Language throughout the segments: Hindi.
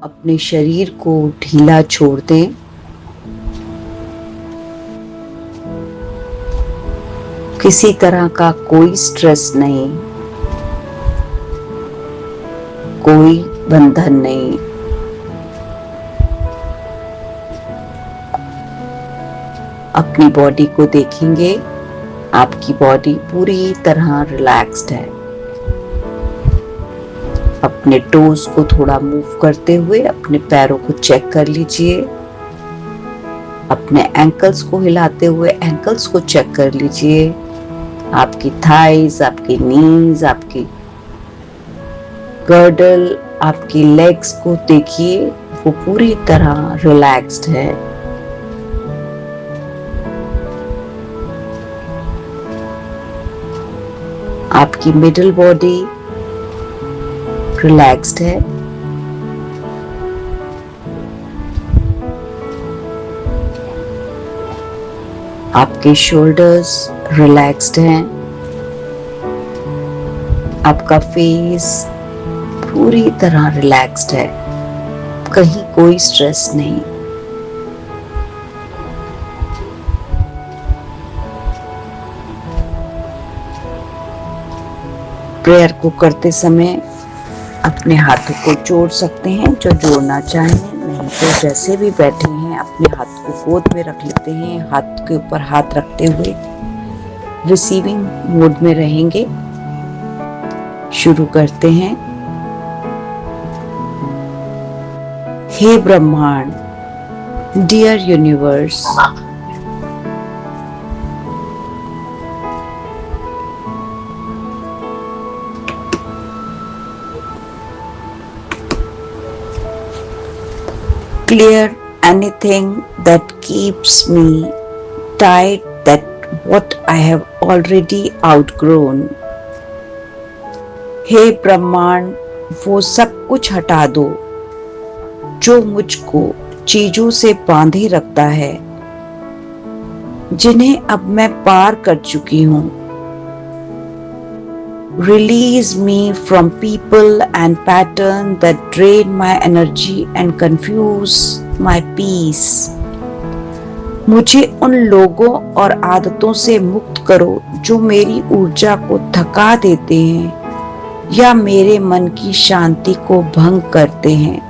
अपने शरीर को ढीला छोड़ दें। किसी तरह का कोई स्ट्रेस नहीं, कोई बंधन नहीं। अपनी बॉडी को देखेंगे, आपकी बॉडी पूरी तरह रिलैक्स्ड है। अपने टोज को थोड़ा मूव करते हुए अपने पैरों को चेक कर लीजिए। अपने एंकल्स को हिलाते हुए एंकल्स को चेक कर लीजिए। आपकी थाइज, आपकी नीज, आपकी गर्डल, आपकी लेग्स को देखिए, वो पूरी तरह रिलैक्स्ड है। आपकी मिडिल बॉडी रिलैक्स्ड है। आपके शोल्डर्स रिलैक्स्ड हैं। आपका फेस पूरी तरह रिलैक्स्ड है, कहीं कोई स्ट्रेस नहीं। प्रेयर को करते समय अपने हाथों को जोड़ सकते हैं जो जोड़ना चाहें, नहीं तो जैसे भी बैठे हैं अपने हाथ को गोद में रख लेते हैं। हाथ के ऊपर हाथ रखते हुए रिसीविंग मोड में रहेंगे। शुरू करते हैं। हे ब्रह्मांड, dear universe, clear anything that keeps me tied, that what I have already outgrown. हे ब्रह्मांड, वो सब कुछ हटा दो जो मुझको चीजों से बांधे रखता है, जिन्हें अब मैं पार कर चुकी हूँ। Release me from people and patterns that drain my energy and confuse my peace. मुझे उन लोगों और आदतों से मुक्त करो जो मेरी ऊर्जा को थका देते हैं या मेरे मन की शांति को भंग करते हैं।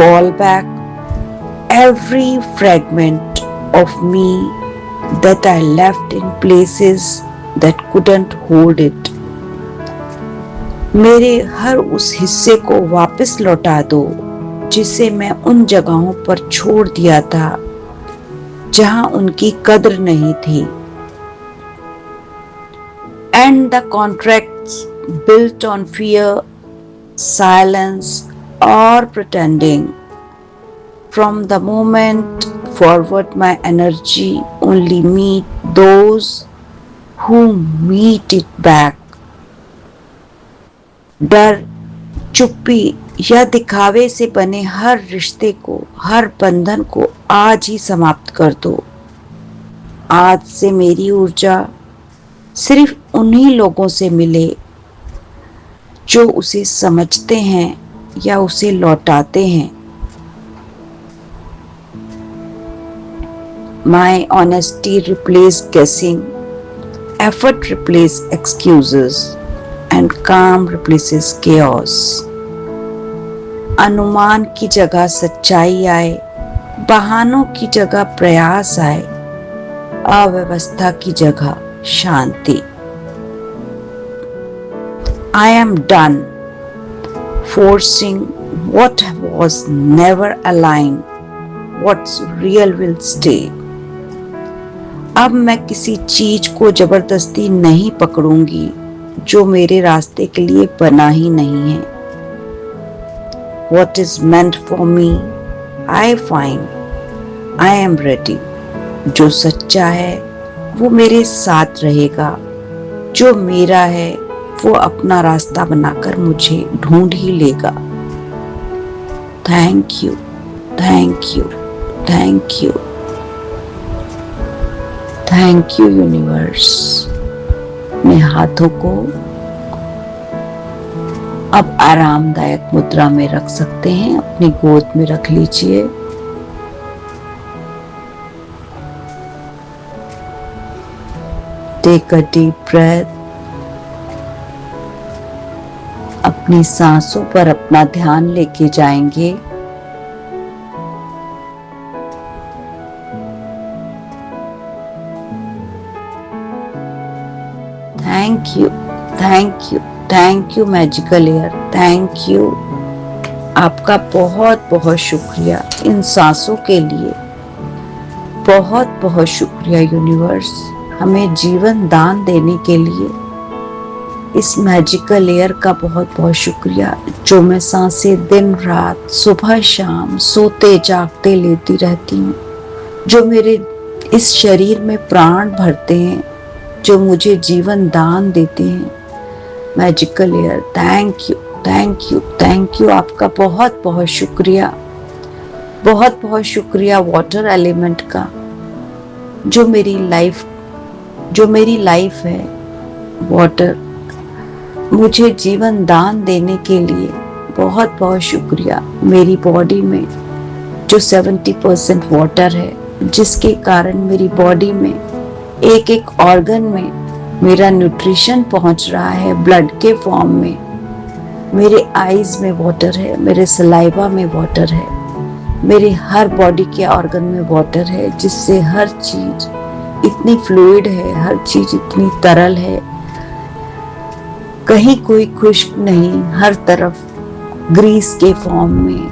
Call back every fragment of me that I left in places that couldn't hold it. मेरे हर उस हिस्से को वापस लौटा दो जिसे मैं उन जगहों पर छोड़ दिया था जहां उनकी कद्र नहीं थी। End the contracts built on fear, silence or pretending. From the moment forward, my energy only meet those who meet it back. डर, चुप्पी या दिखावे से बने हर रिश्ते को, हर बंधन को आज ही समाप्त कर दो। आज से मेरी ऊर्जा सिर्फ उन्हीं लोगों से मिले जो उसे समझते हैं या उसे लौटाते हैं। My honesty replace guessing, effort replace excuses, and calm replaces chaos. अनुमान की जगह सच्चाई आए, बहानों की जगह प्रयास आए, अव्यवस्था की जगह शांति। I am done forcing what was never aligned. What's real will stay. अब मैं किसी चीज को जबरदस्ती नहीं पकड़ूंगी जो मेरे रास्ते के लिए बना ही नहीं है। What is meant for me, I find. I am ready. जो सच्चा है वो मेरे साथ रहेगा, जो मेरा है वो अपना रास्ता बनाकर मुझे ढूंढ ही लेगा। Thank you, thank you, thank you, thank you universe. अपने हाथों को अब आरामदायक मुद्रा में रख सकते हैं, अपनी गोद में रख लीजिए। Take a deep breath. अपनी सांसों पर अपना ध्यान लेके जाएंगे। Thank you, thank you, thank you magical air, thank you. आपका बहुत बहुत शुक्रिया इन सांसों के लिए। बहुत बहुत शुक्रिया यूनिवर्स, हमें जीवन दान देने के लिए। इस मैजिकल एयर का बहुत बहुत शुक्रिया, जो मैं सांसें दिन रात सुबह शाम सोते जागते लेती रहती हूँ, जो मेरे इस शरीर में प्राण भरते हैं, जो मुझे जीवन दान देते हैं। Magical air, thank you, thank you, thank you. आपका बहुत बहुत शुक्रिया, बहुत बहुत शुक्रिया वाटर एलिमेंट का, जो मेरी लाइफ है। वाटर मुझे जीवन दान देने के लिए बहुत बहुत शुक्रिया। मेरी बॉडी में जो 70% वाटर है, जिसके कारण मेरी बॉडी में एक एक ऑर्गन में मेरा न्यूट्रिशन पहुंच रहा है ब्लड के फॉर्म में। मेरे आईज में वाटर है, मेरे सलाइवा में वाटर है, मेरे हर बॉडी के ऑर्गन में वाटर है, जिससे हर चीज इतनी फ्लूइड है, हर चीज इतनी तरल है, कहीं कोई खुश्क नहीं, हर तरफ ग्रीस के फॉर्म में।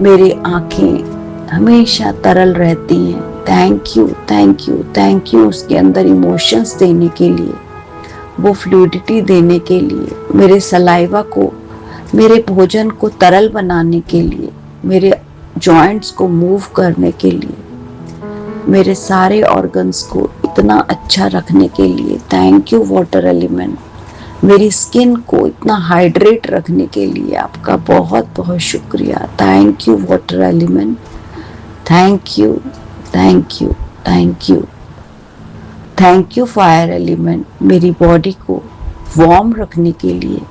मेरी आंखें हमेशा तरल रहती हैं। Thank you, thank you, thank you. उसके अंदर इमोशंस देने के लिए, वो फ्लूइडिटी देने के लिए, मेरे सलाइवा को, मेरे भोजन को तरल बनाने के लिए, मेरे जॉइंट्स को मूव करने के लिए, मेरे सारे ऑर्गन्स को इतना अच्छा रखने के लिए। Thank you water element. मेरी स्किन को इतना हाइड्रेट रखने के लिए आपका बहुत बहुत शुक्रिया। Thank you water element, thank you, thank you, thank you. Thank you fire element, मेरी बॉडी को वार्म रखने के लिए,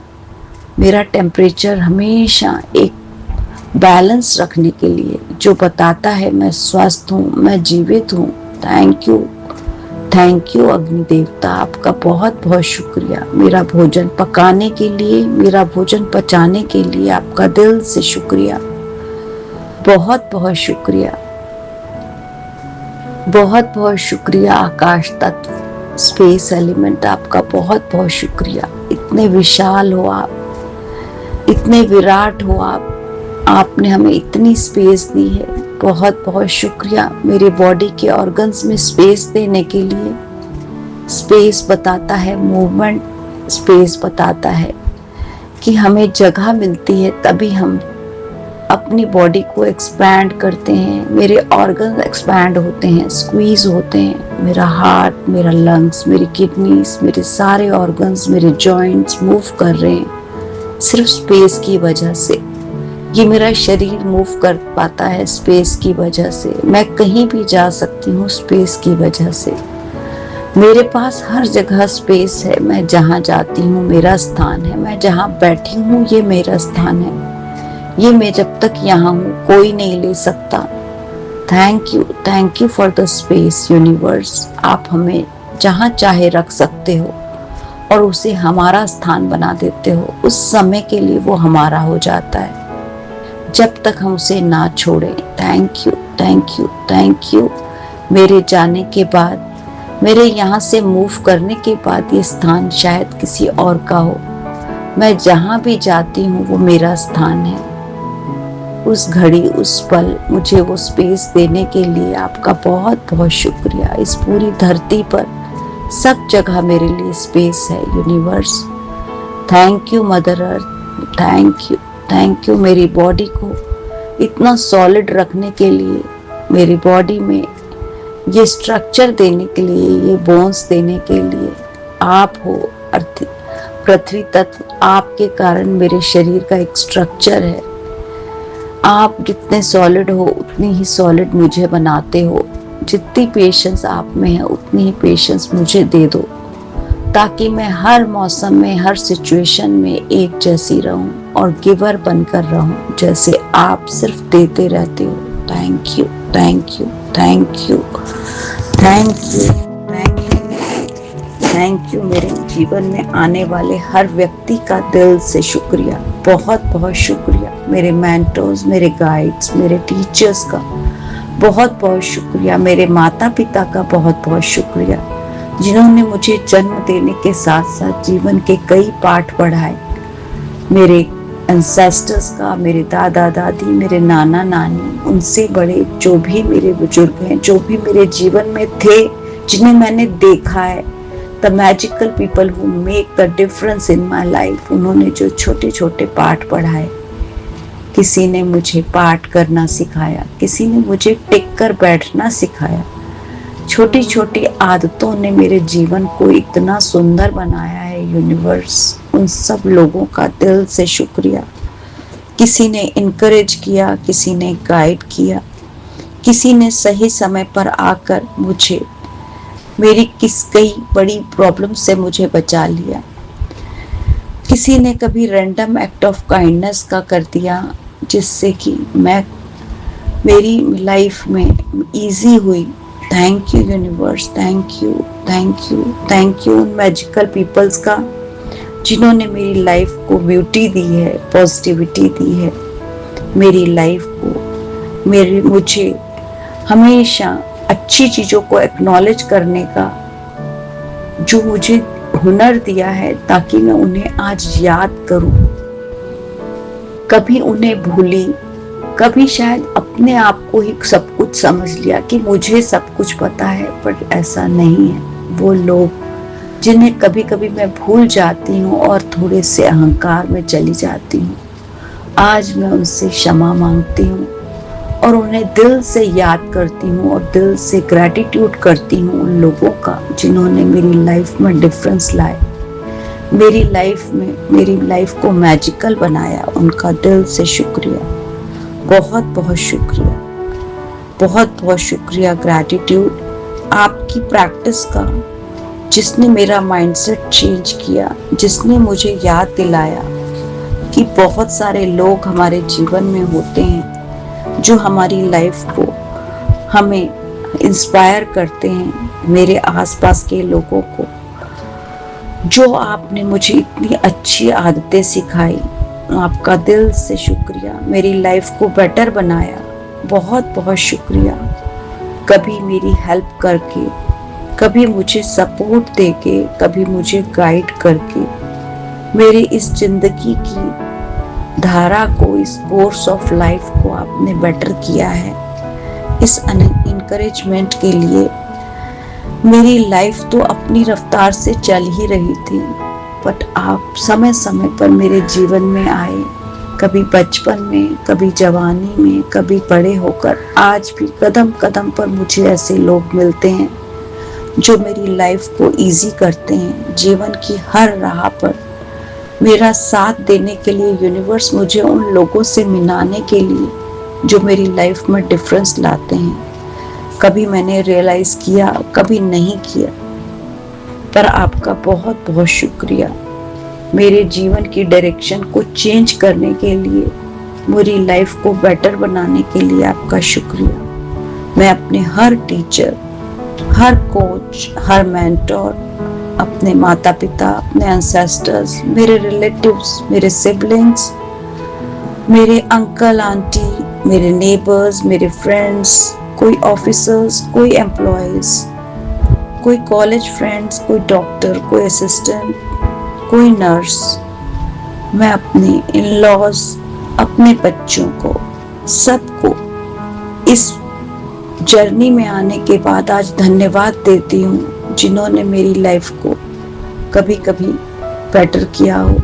मेरा टेम्परेचर हमेशा एक बैलेंस रखने के लिए, जो बताता है मैं स्वस्थ हूँ, मैं जीवित हूँ। थैंक यू, थैंक यू अग्नि देवता, आपका बहुत बहुत शुक्रिया। मेरा भोजन पकाने के लिए, मेरा भोजन पचाने के लिए आपका दिल से शुक्रिया। बहुत बहुत शुक्रिया, बहुत बहुत शुक्रिया आकाश तत्व, स्पेस एलिमेंट, आपका बहुत बहुत शुक्रिया। इतने विशाल हो आप, इतने विराट हो आप, आपने हमें इतनी स्पेस दी है। बहुत बहुत शुक्रिया मेरे बॉडी के ऑर्गन्स में स्पेस देने के लिए। स्पेस बताता है मूवमेंट, स्पेस बताता है कि हमें जगह मिलती है, तभी हम अपनी बॉडी को एक्सपैंड करते हैं। मेरे ऑर्गन एक्सपैंड होते हैं, स्क्वीज होते हैं। मेरा हार्ट, मेरा लंग्स, मेरी किडनीज, मेरे सारे ऑर्गन्स, मेरे जॉइंट्स मूव कर रहे हैं सिर्फ स्पेस की वजह से। ये मेरा शरीर मूव कर पाता है स्पेस की वजह से। मैं कहीं भी जा सकती हूँ स्पेस की वजह से। मेरे पास हर जगह स्पेस है। मैं जहाँ जाती हूँ मेरा स्थान है, मैं जहाँ बैठी हूँ ये मेरा स्थान है। ये मैं जब तक यहाँ हूँ कोई नहीं ले सकता। Thank you for the space universe. आप हमें जहाँ चाहे रख सकते हो और उसे हमारा स्थान बना देते हो। उस समय के लिए वो हमारा हो जाता है, जब तक हम उसे ना छोड़ें। Thank you, thank you, thank you. मेरे जाने के बाद, मेरे यहाँ से मूव करने के बाद ये स्थान शायद किसी और का हो। मैं जहाँ भी जाती हूँ वो मेरा स्थान है। उस घड़ी, उस पल मुझे वो स्पेस देने के लिए आपका बहुत बहुत शुक्रिया। इस पूरी धरती पर सब जगह मेरे लिए स्पेस है universe. Thank you mother earth, thank you, thank you. मेरी बॉडी को इतना सॉलिड रखने के लिए, मेरी बॉडी में ये स्ट्रक्चर देने के लिए, ये बोन्स देने के लिए आप हो। अर्थ पृथ्वी तत्व, आपके कारण मेरे शरीर का एक स्ट्रक्चर है। आप जितने सॉलिड हो उतनी ही सॉलिड मुझे बनाते हो। जितनी पेशेंस आप में है उतनी ही पेशेंस मुझे दे दो। ताकि मैं हर मौसम में, हर सिचुएशन में एक जैसी रहूं और गिवर बनकर रहूं, जैसे आप सिर्फ देते रहते हो। Thank you, thank you, thank you, thank you, thank you, thank you. मेरे जीवन में आने वाले हर व्यक्ति का दिल से शुक्रिया, बहुत बहुत शुक्रिया। मेरे मेंटर्स, मेरे गाइड्स, मेरे टीचर्स का बहुत बहुत शुक्रिया। मेरे माता पिता का बहुत बहुत शुक्रिया, जिन्होंने मुझे जन्म देने के साथ साथ जीवन के कई पाठ पढ़ाए। मेरे एंसेस्टर्स का, मेरे दादा दादी, मेरे नाना नानी, उनसे बड़े जो भी मेरे बुजुर्ग हैं, जो भी मेरे जीवन में थे, जिन्हें मैंने देखा है, the magical people who make the difference in my life, उन्होंने जो छोटे छोटे पाठ पढ़ाए। किसी ने मुझे पाठ करना सिखाया, किसी ने मुझे टिक कर बैठना सिखाया। छोटी छोटी आदतों ने मेरे जीवन को इतना सुंदर बनाया है। यूनिवर्स, उन सब लोगों का दिल से शुक्रिया। किसी ने इनकरेज किया, किसी ने गाइड किया, किसी ने सही समय पर आकर मुझे मेरी कई बड़ी प्रॉब्लम से मुझे बचा लिया। किसी ने कभी रैंडम एक्ट ऑफ काइंडनेस का कर दिया, जिससे कि मेरी लाइफ में इजी हुई। Thank you universe, thank you, thank you, thank you उन मैजिकल पीपल्स का, जिन्होंने मेरी लाइफ को ब्यूटी दी है, पॉजिटिविटी दी है। मेरी लाइफ को मुझे हमेशा अच्छी चीजों को एक्नॉलेज करने का जो मुझे हुनर दिया है, ताकि मैं उन्हें आज याद करूं। कभी उन्हें भूली, कभी शायद अपने आप को ही सब कुछ समझ लिया कि मुझे सब कुछ पता है, पर ऐसा नहीं है। वो लोग जिन्हें कभी कभी मैं भूल जाती हूँ और थोड़े से अहंकार में चली जाती हूँ, आज मैं उनसे क्षमा मांगती हूँ और उन्हें दिल से याद करती हूँ और दिल से ग्रैटिट्यूड करती हूँ उन लोगों का, जिन्होंने मेरी लाइफ में डिफरेंस लाए, मेरी लाइफ को मैजिकल बनाया। उनका दिल से शुक्रिया, बहुत बहुत शुक्रिया, बहुत बहुत शुक्रिया। ग्रैटिट्यूड आपकी प्रैक्टिस का, जिसने मेरा माइंडसेट चेंज किया, जिसने मुझे याद दिलाया कि बहुत सारे लोग हमारे जीवन में होते हैं जो हमारी लाइफ को हमें इंस्पायर करते हैं। मेरे आसपास के लोगों को, जो आपने मुझे इतनी अच्छी आदतें सिखाई, आपका दिल से शुक्रिया। मेरी लाइफ को बेटर बनाया, बहुत बहुत शुक्रिया। कभी मेरी हेल्प करके, कभी मुझे सपोर्ट देके, कभी मुझे गाइड करके मेरी इस जिंदगी की धारा को, इस कोर्स ऑफ लाइफ को आपने बेटर किया है। इस इनकरेजमेंट के लिए मेरी लाइफ तो अपनी रफ्तार से चल ही रही थी, बट आप समय समय पर मेरे जीवन में आए, कभी बचपन में, कभी जवानी में, कभी बड़े होकर। आज भी कदम कदम पर मुझे ऐसे लोग मिलते हैं जो मेरी लाइफ को इजी करते हैं। जीवन की हर राह पर मेरा साथ देने के लिए यूनिवर्स मुझे उन लोगों से मिलाने के लिए जो मेरी लाइफ में डिफरेंस लाते हैं। कभी मैंने रियलाइज किया, कभी नहीं किया, पर आपका बहुत बहुत शुक्रिया। मेरे जीवन की डायरेक्शन को चेंज करने के लिए, मेरी लाइफ को बेटर बनाने के लिए आपका शुक्रिया। मैं अपने हर टीचर, हर कोच, हर मेंटोर, अपने माता पिता, अपने एंसेस्टर्स, मेरे रिलेटिव्स, मेरे सिबलिंग्स, मेरे अंकल आंटी, मेरे नेबर्स, मेरे फ्रेंड्स, कोई ऑफिसर्स, कोई एम्प्लॉयज, कोई कॉलेज फ्रेंड्स, कोई डॉक्टर, कोई असिस्टेंट, कोई नर्स, मैं अपने इन लॉज, अपने बच्चों को, सबको इस जर्नी में आने के बाद आज धन्यवाद देती हूँ, जिन्होंने मेरी लाइफ को कभी कभी बेटर किया हो,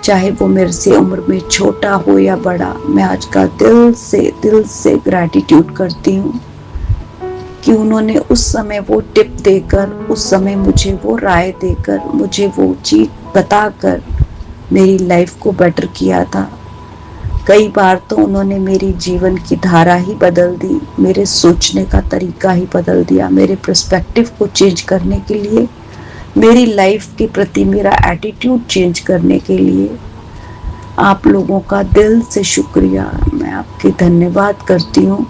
चाहे वो मेरे से उम्र में छोटा हो या बड़ा। मैं आज का दिल से ग्रैटिट्यूड करती हूँ कि उन्होंने उस समय वो टिप देकर, उस समय मुझे वो राय देकर, मुझे वो चीज बताकर मेरी लाइफ को बेटर किया था। कई बार तो उन्होंने मेरी जीवन की धारा ही बदल दी, मेरे सोचने का तरीका ही बदल दिया। मेरे पर्सपेक्टिव को चेंज करने के लिए मेरी लाइफ के प्रति मेरा एटीट्यूड चेंज करने के लिए आप लोगों का दिल से शुक्रिया। मैं आपकी धन्यवाद करती हूँ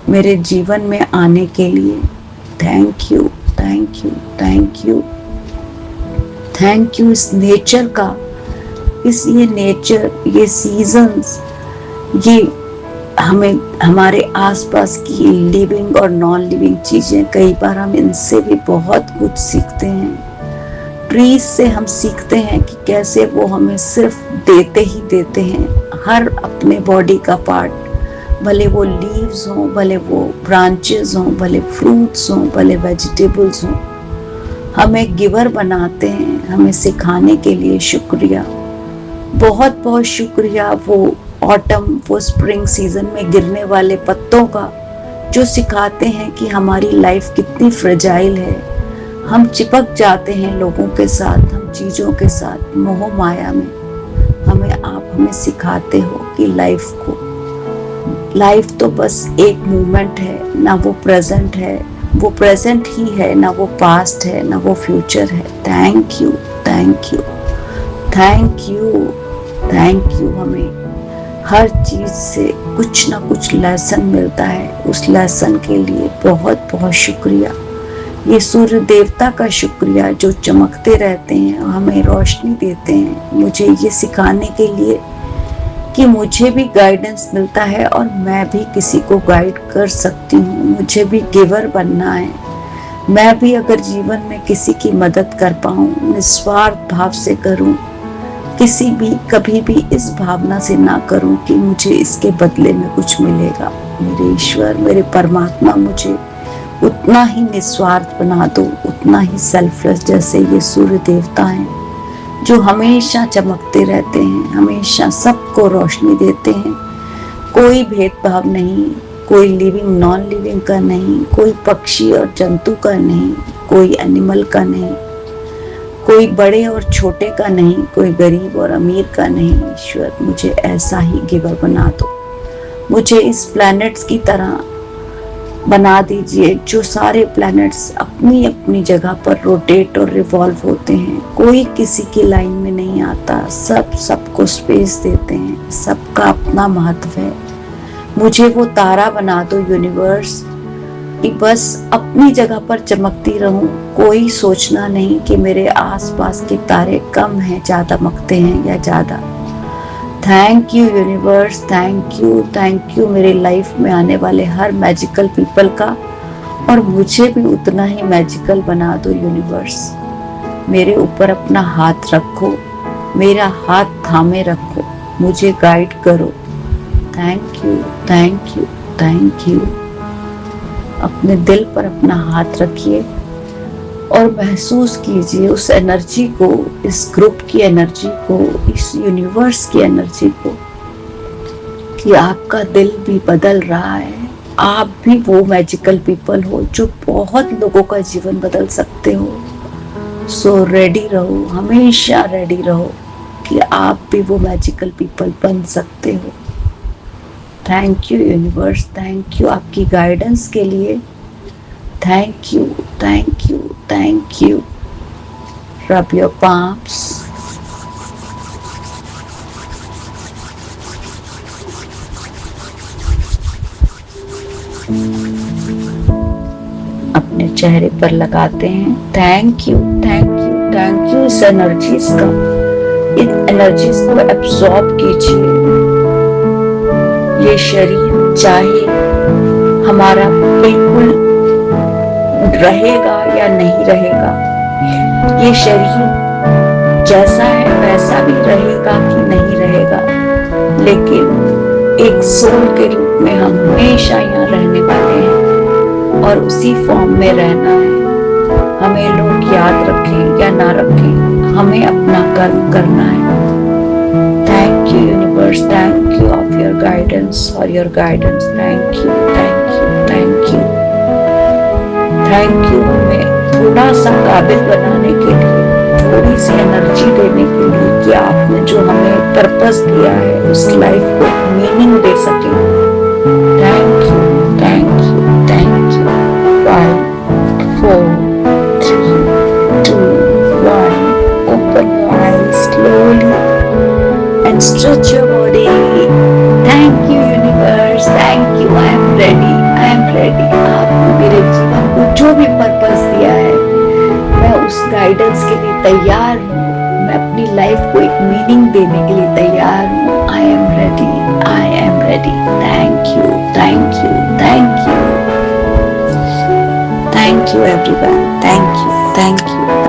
मेरे जीवन में आने के लिए। Thank you, thank you, thank you, thank you. इस नेचर का, ये नेचर, ये सीजन्स, ये हमें हमारे आसपास की लिविंग और नॉन लिविंग चीजें, कई बार हम इनसे भी बहुत कुछ सीखते हैं। ट्रीज से हम सीखते हैं कि कैसे वो हमें सिर्फ देते ही देते हैं, हर अपने बॉडी का पार्ट, भले वो लीव्स हों, भले वो ब्रांचेस हों, भले फ्रूट्स हों, भले वेजिटेबल्स हों, हमें गिवर बनाते हैं। हमें सिखाने के लिए शुक्रिया, बहुत बहुत शुक्रिया। वो ऑटम, वो स्प्रिंग सीजन में गिरने वाले पत्तों का, जो सिखाते हैं कि हमारी लाइफ कितनी फ्रेजाइल है। हम चिपक जाते हैं लोगों के साथ, हम चीजों के साथ, मोह माया में। आप हमें सिखाते हो कि लाइफ तो बस एक मोमेंट है, ना वो प्रेजेंट है, वो प्रेजेंट ही है, ना वो पास्ट है, ना वो फ्यूचर है। Thank you, thank you, thank you, thank you. हमें हर चीज से कुछ ना कुछ लेसन मिलता है, उस लेसन के लिए बहुत बहुत शुक्रिया। ये सूर्य देवता का शुक्रिया जो चमकते रहते हैं, हमें रोशनी देते हैं, मुझे ये सिखाने के लिए कि मुझे भी गाइडेंस मिलता है और मैं भी किसी को गाइड कर सकती हूँ। मुझे भी गिवर बनना है। मैं भी अगर जीवन में किसी की मदद कर पाऊँ, निस्वार्थ भाव से करूँ, किसी भी कभी भी इस भावना से ना करूं कि मुझे इसके बदले में कुछ मिलेगा। मेरे ईश्वर, मेरे परमात्मा, मुझे उतना ही निस्वार्थ बना दो, उतना ही सेल्फलेस, जैसे ये सूर्य देवता हैं जो हमेशा चमकते रहते हैं, हमेशा सबको रोशनी देते हैं। कोई भेदभाव नहीं, कोई लिविंग नॉन लिविंग का नहीं, कोई पक्षी और जंतु का नहीं, कोई एनिमल का नहीं, कोई बड़े और छोटे का नहीं, कोई गरीब और अमीर का नहीं। ईश्वर, मुझे ऐसा ही गिवर बना दो। मुझे इस प्लैनेट्स की तरह बना दीजिए, जो सारे प्लैनेट्स अपनी अपनी जगह पर रोटेट और रिवॉल्व होते हैं। कोई किसी की लाइन में नहीं आता, सब सबको स्पेस देते हैं, सबका अपना महत्व है। मुझे वो तारा बना दो यूनिवर्स कि बस अपनी जगह पर चमकती रहूं, कोई सोचना नहीं कि मेरे आसपास के तारे कम हैं, ज्यादा चमकते हैं या ज्यादा। Thank you universe, thank you, thank you. मेरे लाइफ में आने वाले हर मैजिकल पीपल का, और मुझे भी उतना ही मैजिकल बना दो यूनिवर्स। मेरे ऊपर अपना हाथ रखो, मेरा हाथ थामे रखो, मुझे गाइड करो। Thank you, thank you, thank you. अपने दिल पर अपना हाथ रखिए और महसूस कीजिए उस एनर्जी को, इस ग्रुप की एनर्जी को, इस यूनिवर्स की एनर्जी को, कि आपका दिल भी बदल रहा है। आप भी वो मैजिकल पीपल हो जो बहुत लोगों का जीवन बदल सकते हो। सो रेडी रहो, हमेशा रेडी रहो कि आप भी वो मैजिकल पीपल बन सकते हो। Thank you universe, thank you आपकी गाइडेंस के लिए। Thank you, thank you, thank you. Rub your palms. अपने चेहरे पर लगाते हैं। Thank you, thank you, thank you. इस एनर्जीज का, इन एनर्जीज को एब्सॉर्ब कीजिए। ये शरीर चाहे हमारा बिल्कुल रहेगा या नहीं रहेगा, ये शरीर जैसा है वैसा भी रहेगा कि नहीं रहेगा, लेकिन एक सोल के रूप में हम हमेशा यहाँ रहने वाले हैं और उसी फॉर्म में रहना है। हमें लोग याद रखें या ना रखें, हमें अपना कर्म करना है। Thank you universe, thank you of your guidance, for your guidance. Thank you, thank you, thank you, thank you। हमें थोड़ा सा काबिल बनाने के लिए, थोड़ी सी एनर्जी देने के लिए कि आपने जो हमें पर्पस दिया है उस लाइफ को मीनिंग दे सके। Thank you, thank you, thank you. 5, 4, 3, 2 guidance के लिए तैयार हूँ, मैं अपनी लाइफ को एक मीनिंग देने के लिए तैयार हूँ। I am ready, I am ready. Thank you, thank you, thank you, thank you everyone, thank you, thank you.